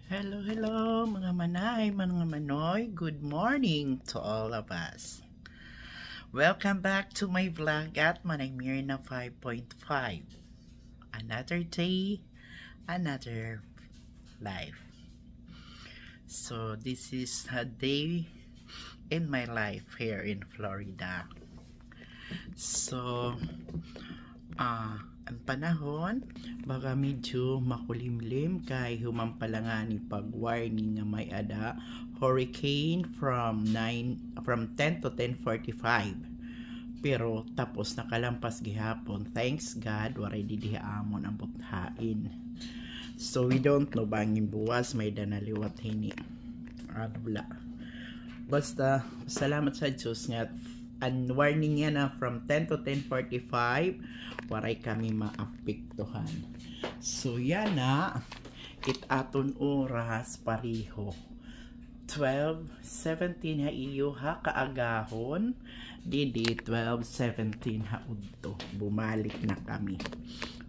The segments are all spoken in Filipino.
Hello, hello mga manay, mga manoy. Good morning to all of us. Welcome back to my vlog at Manay Mirna 5.5. Another day, another life. So this is a day in my life here in Florida. So, ang panahon, baka medyo makulimlim kay humampalangani pag-warning nga may ada hurricane from 10 to 10:45. Pero tapos nakalampas gihapon. Thanks God, waray didihamon ang buthain. So we don't know bangin buwas may danaliwat hini. Adula. Basta salamat sa Diyos nga ang warning niya na from 10 to 10:45 waray kami maapektuhan. So yan na it aton oras pariho 12:17 ha iyo ha kaagahon didi 12:17 ha udto bumalik na kami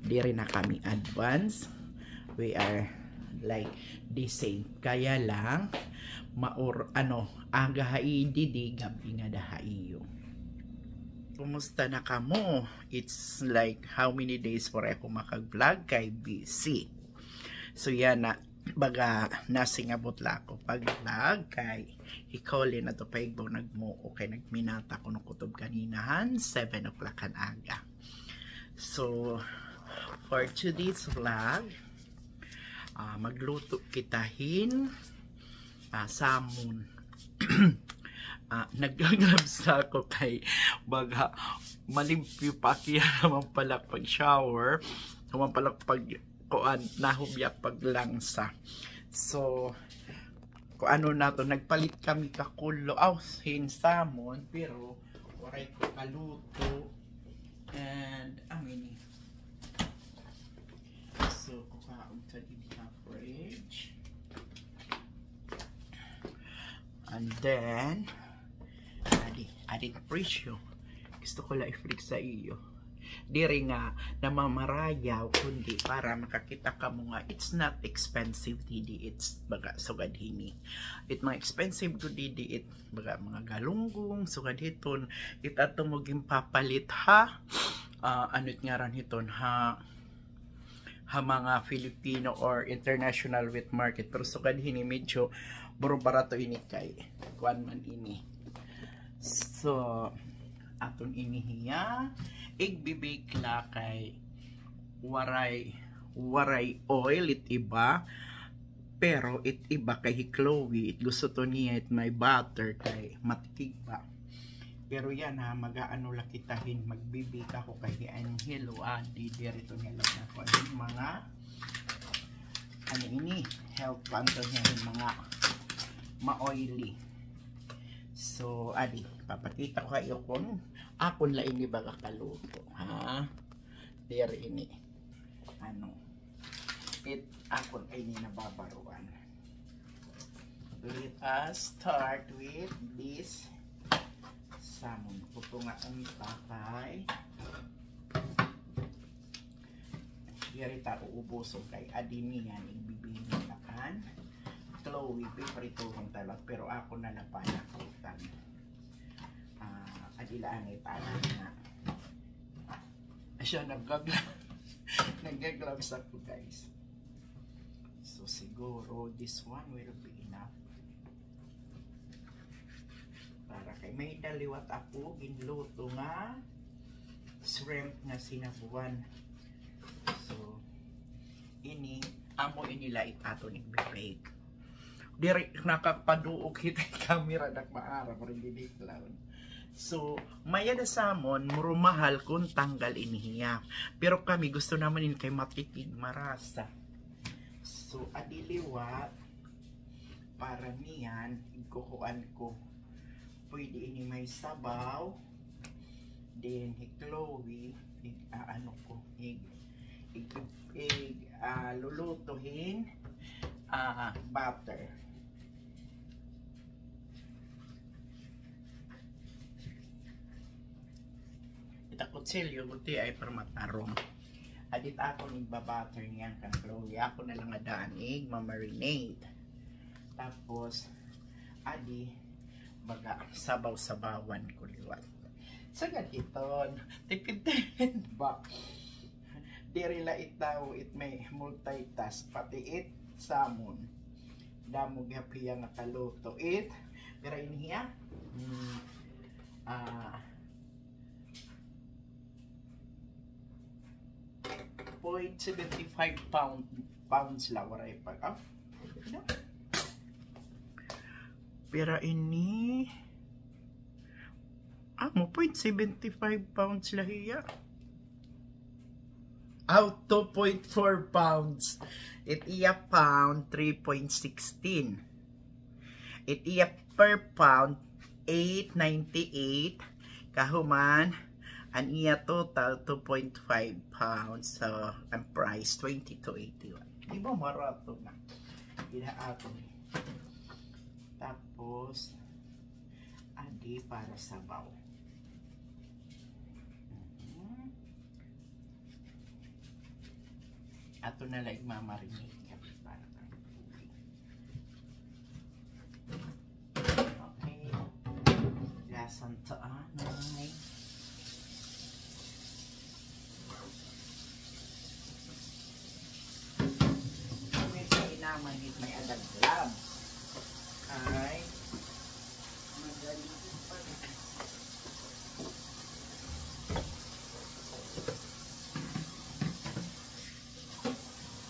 diri na kami advance. We are like the same kaya lang aga haidi di gabi nga dahaiyo. Kumusta na kamo? It's like how many days for ako makag-vlog kay busy. So yan na baga nasingabot la ako pag-vlog kay hikoli na to paigbaw nagmo kay nagminata ko ng kutob kaninahan 7 o'clock kan aga. So for today's vlog magluto kitahin salmon. Nag-gloves ako kay baga malimpyo pa kaya naman pala pag shower naman pala pag kuan nahubya paglangsa. So kung ano na to nagpalit kami kakulo hin salmon pero waray ko kaluto and so kukaon sa sa fridge and then adin presyo gusto ko lang i-freak sa iyo diri nga namamarayaw kundi para makakita ka mo nga it's not expensive didi it's baga sugad hini it mga expensive ko didi it baga mga galunggong sugad hiton it ato mo gimpapalit ha anot nga ran hiton ha mga Filipino or international wet market pero sugad hini medyo buro barato ini kay kuan man ini. So aton inihiya igbibake la kay waray oil it iba pero it iba kay Chloe it gusto to niya it may butter kay matikig pa pero yan ha magaano la kitahin magbibake ako kay hello di dito nila na ko mga ini health plan to niya mga ma-oily. So, adi, papakita ko kayo kung akon la ini baga kaluto, ha? There ini. Akon ay ini nababaruan. Let us start with this salmon. Puto nga ang takay. Yarita uubuso kay adi niyan, ibibigin na kan. Chloe, paborito kong talag pero ako na lang panakutan adilaan ay talag na siya nag-gloves ako guys so siguro this one will be enough para kay may daliwat ako ginluto nga shrimp nga sinabuan so ini amo inila itato ni bake diri nakakapaduog kita camera dak maara pero hindi cloud. So maya da salmon muro mahal kung tanggal inihiya. Pero kami gusto naman in kay matipid marasa. So adiliwat para niyan ikukuan ko. Pwede ini may sabaw. Then Chloe lulutuhin butter. Ita kutsilyo buti ay permatarong Adit ako ng babatter niyan kaklong. Ako na lang adanig, mamarinate. Tapos, adi, baga, sabaw-sabawan ko liwat. Sa ganito, tipid-tipid ba? Diri la itaw, it may multitask, pati it, salmon. Damo gapiya nga kaluto. It, pero inihiya, 0.75 pounds la waray pag pero ini mo 0.75 pounds la hiya out 2.4 pounds it iya pound 3.16 it iya per pound 8.98 kahuman ang iya total 2.5 pounds so ang price 22.81 di ba marato na ginaato tapos adi para sabaw ato na lang mamarinate para okay lasang taanay manit may adaglam ay magaling pa rin.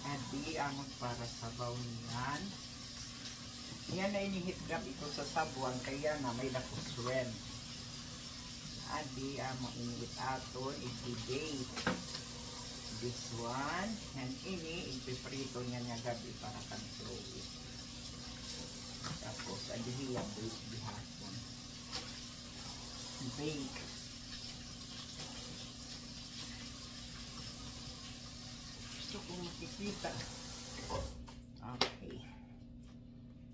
Adi amang para sabaw niyan yan na inihitgap ito sa sabuan kaya na may lakuswen adi amang inihit ato i-date this one and ini ipiprito niya niya gabi para control tapos adihiyang bake bihapon bake gusto kong makikita okay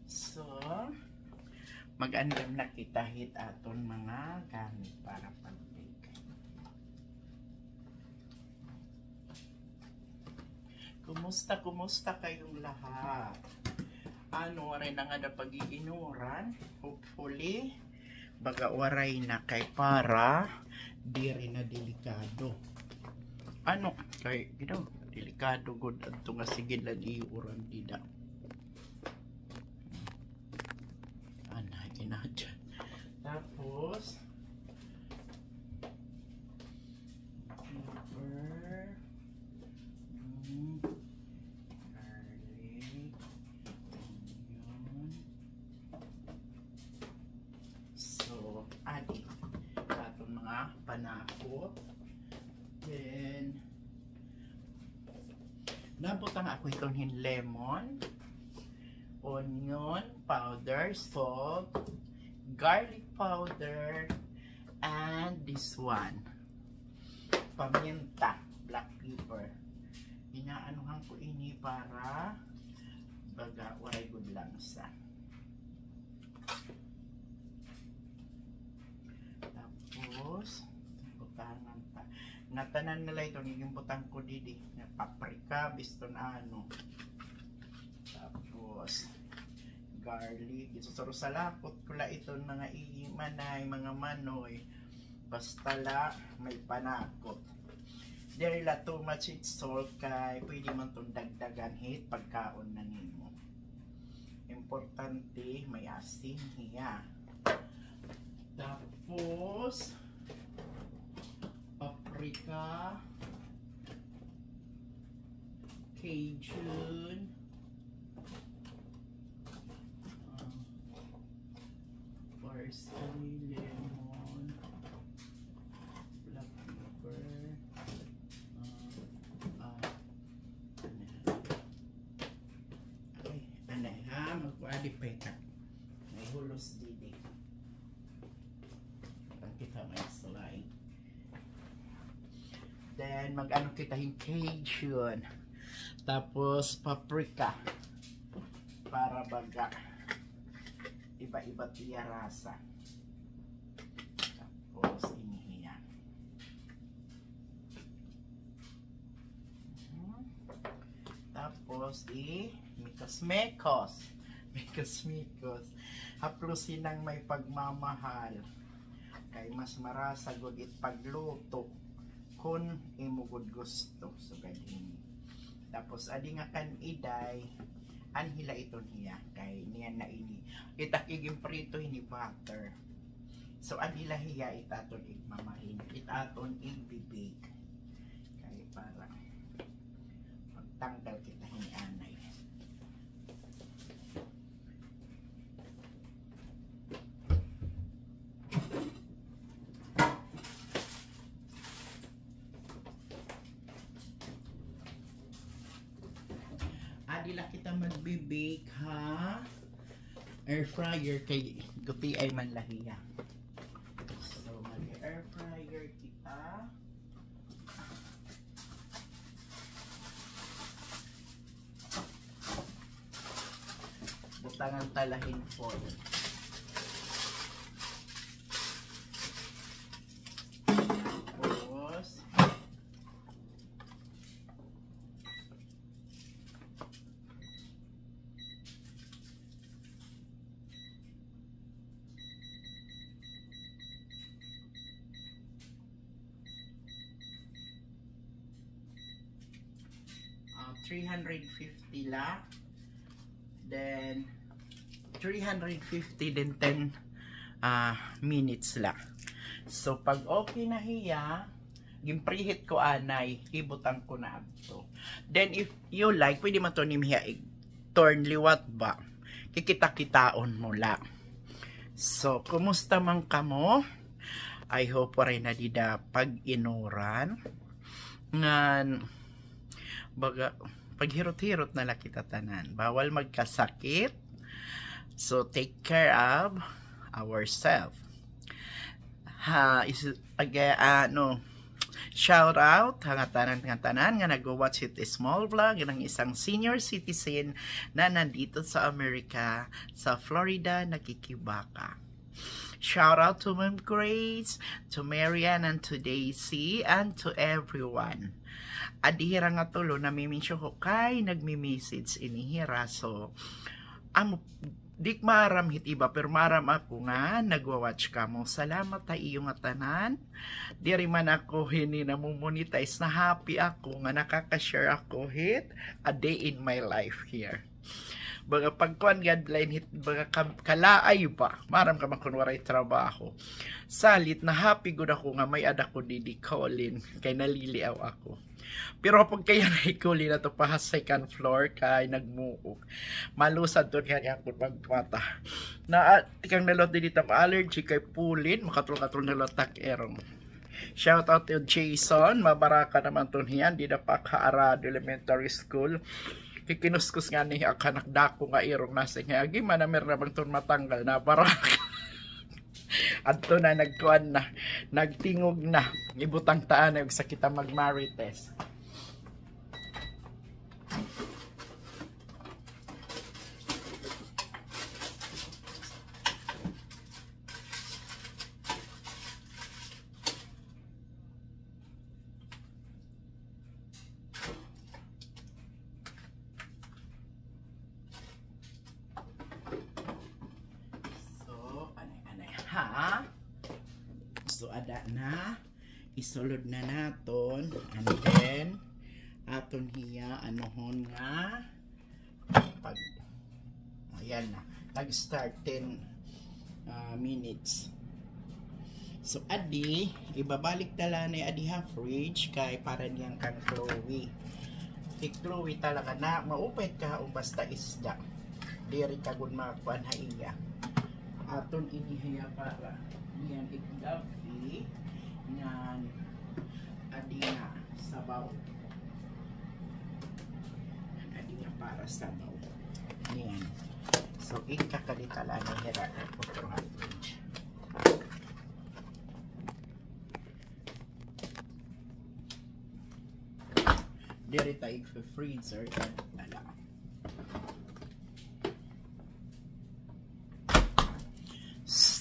so mag-andam na kita hit aton mga gamit para pag-bake Kumusta kayong lahat? Ano, waray na nga na pag-iinuran? Hopefully, baga waray na kay para di rin na delikado. Ano, kay, delikado good at nga sige na iuran dida. Ana, ginadyan. Tapos, panakot then nabutang ako itong lemon onion powder salt garlic powder and this one paminta black pepper inaanuhan ko ini para baga waray good langsa tapos butangan pa natanan nila ito naging butang ko didi na paprika biston ano tapos garlic isusuro sa lapot kula ito mga imanay mga manoy basta la may panakot dili la too much it's salt kay pwede man itong dagdagan hit pagkaon na nimo importante may asin hiya tapos paprika, Cajun, parsley, lemon, black pepper, anay ha, magkuali peka, may hulos didi. Kita may slide. Then mag-ano kita yung Cajun. Tapos paprika. Para baga iba-iba tiya rasa. Tapos inihiya. Tapos mikos. Haplusin ng may pagmamahal. Kay mas marasa gud it pagluto kun imugod gusto. So ganyan. Tapos adi nga kan iday anhila iton hiya kay niyan na ini. Itakigim prito ini butter. So anhila hiya itaton igmamahin. Itaton igbibig. Kay para magtanggal kita hinianay. Adila kita magbibake ha. Air fryer kay guti ay manlahiya. So mag air fryer kita. Butangan talahin foil. Tapos 350 la. Then 350 then 10 minutes la. So pag okay na hiya, gimpreheat ko anay, ibutang ko na adto. Then if you like, pwede man to nimhiya turn liwat ba. Kikita-kitaon mo la. So kumusta man kamo? I hope pa rin na dida pag-inuran. Ngan baga paghirot-hirot na lang kita tanan. Bawal magkasakit. So take care of ourselves. Shout out nga tanan nga nag-watch it small vlog ng isang senior citizen na nandito sa Amerika, sa Florida, nakikibaka. Shout out to Ma'am Grace, to Marian, and to Daisy, and to everyone. Adihira nga tulo, namiminsyo ko kay nagmi-message inihira. So, dik maram hit iba, pero maram ako nga, nagwa-watch ka mo. Salamat ta iyo nga tanan. Diri man ako hini namumonetize na happy ako nga nakaka-share ako hit a day in my life here. Baga pagkuan guideline hit baga kalaay pa maram ka makunwaray trabaho salit na happy gud ako nga may ada ko Didi Colin kay naliliaw ako pero pag kaya na Colin na to pa second floor kay nagmuog malusad to kaya ako pagmata na tikang nalot dito pa allergy kay pulin makatul-katul nalot tak erong. Shout out to Jason, mabaraka naman to niyan di na pa Kaarado Elementary School. Kikinuskus nga ni akanak dako nga irong nasa nga agi manamer na bang ton matanggal na barak adto na nagkuan na nagtingog na ibutang taan og sa kita magmarites. Ha? So ada na isulod na naton and then aton hiya anohon nga pag ayan na nag-start 10 minutes. So adi ibabalik tala na adi ha fridge kay para niyang kan Chloe. Si Chloe talaga na maupit ka o basta isda. Diri ka gud makuan ha iya. Aton inihiya para niyan igdapi ngan adina sabaw adina para sabaw niyan so ikakalitala na hira ko diri taig for freezer ala.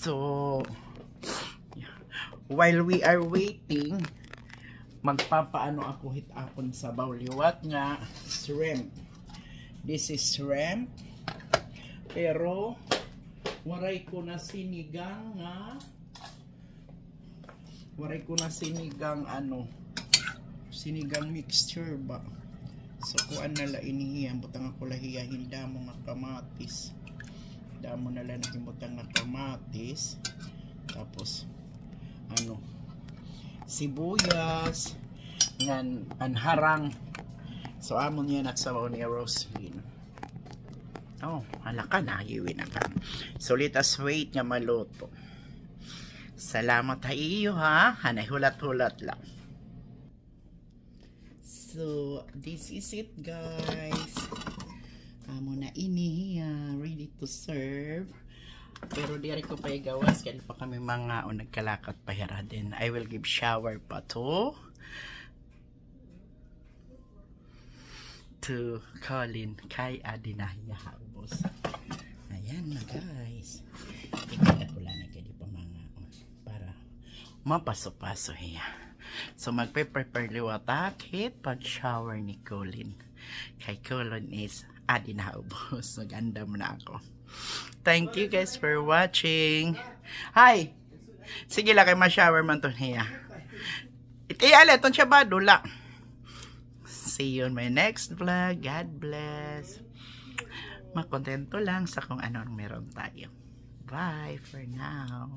So, while we are waiting, magpapaano ako hit akon sa bawliwat nga shrimp. This is shrimp. Pero waray ko na sinigang nga sinigang mixture ba. So kuan na la inihiyan butang ako lahiya hinda mo nga kamatis. Damo na lang nakimutang nga kamatis. Tapos sibuyas ngan anharang. So amon yan at sabaw ni Roslyn. Oh, halaka na iwin na ka. So let us wait nga maluto. Salamat ha iyo ha. Hanay hulat-hulat lang. So this is it guys. Amo na ini ready to serve. Pero di rin ko pa igawas kaya pa kami mga nagkalakat pa hira din. I will give shower pa to Colin kay Adinaya Habos. Ayan na guys. Ikita ko lang na pa mga para mapaso-paso hiya. So magpe-prepare liwatak hit pag shower ni Colin. Kay Colin is Adinaya Habos. Maganda mo na ako. Thank you guys for watching. Hi! Sige lang kay ma-shower man to niya. Itiyala, itong siya ba? Dula. See you on my next vlog. God bless. Makontento lang sa kung anong meron tayo. Bye for now.